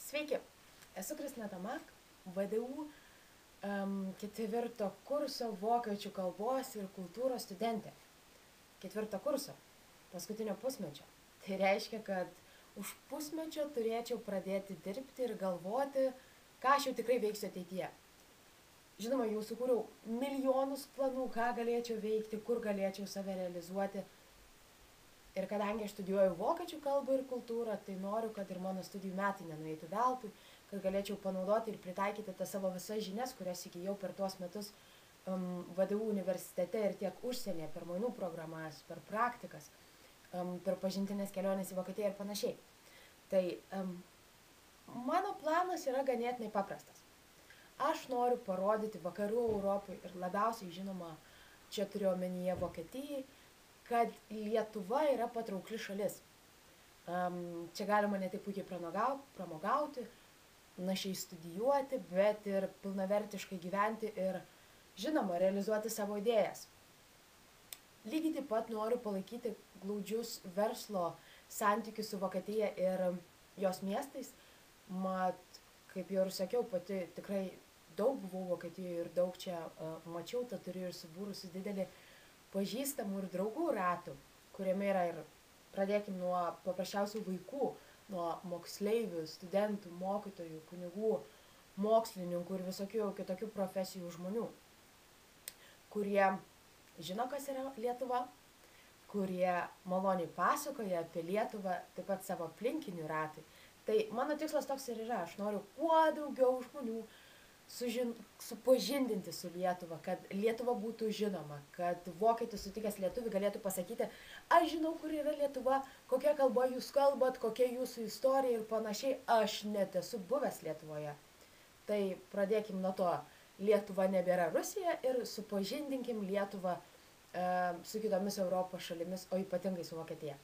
Sveiki, esu Kristina Tamak, VDU ketvirto kurso vokiečių kalbos ir kultūros studentė. Ketvirto kurso, paskutinio pusmečio. Tai reiškia, kad už pusmečio turėčiau pradėti dirbti ir galvoti, ką aš jau tikrai veiksiu ateityje. Žinoma, jau sukūriau milijonus planų, ką galėčiau veikti, kur galėčiau save realizuoti. Ir kadangi aš studijuoju vokiečių kalbą ir kultūrą, tai noriu, kad ir mano studijų metai nenueitų veltui, kad galėčiau panaudoti ir pritaikyti tas savo visas žinias, kurias įgijau per tuos metus VDU universitete ir tiek užsienyje, per mainų programas, per praktikas, per pažintinės kelionės į Vokietiją ir panašiai. Tai mano planas yra ganėtinai paprastas. Aš noriu parodyti vakarų Europai ir labiausiai žinoma, čia turiu omenyje Vokietijai, kad Lietuva yra patraukli šalis. Čia galima ne tik puikiai pramogauti, našiai studijuoti, bet ir pilnavertiškai gyventi ir, žinoma, realizuoti savo idėjas. Lygiai taip pat noriu palaikyti glaudžius verslo santykius su Vokietija ir jos miestais. Mat, kaip jau ir sakiau, pati tikrai daug buvau Vokietijoje ir daug čia mačiau, tad turiu ir subūrusi didelį pažįstamų ir draugų ratų, kuriame yra ir, pradėkim nuo paprasčiausių vaikų, nuo moksleivių, studentų, mokytojų, kunigų, mokslininkų ir visokių kitokių profesijų žmonių, kurie žino, kas yra Lietuva, kurie maloniai pasakoja apie Lietuvą, taip pat savo aplinkinių ratai. Tai mano tikslas toks ir yra, aš noriu kuo daugiau žmonių supažindinti su Lietuva, kad Lietuva būtų žinoma, kad vokietis sutikęs lietuvį galėtų pasakyti, aš žinau, kur yra Lietuva, kokia kalba jūs kalbat, kokia jūsų istorija ir panašiai, aš net esu buvęs Lietuvoje. Tai pradėkim nuo to, Lietuva nebėra Rusija ir supažindinkim Lietuvą su kitomis Europos šalimis, o ypatingai su Vokietija.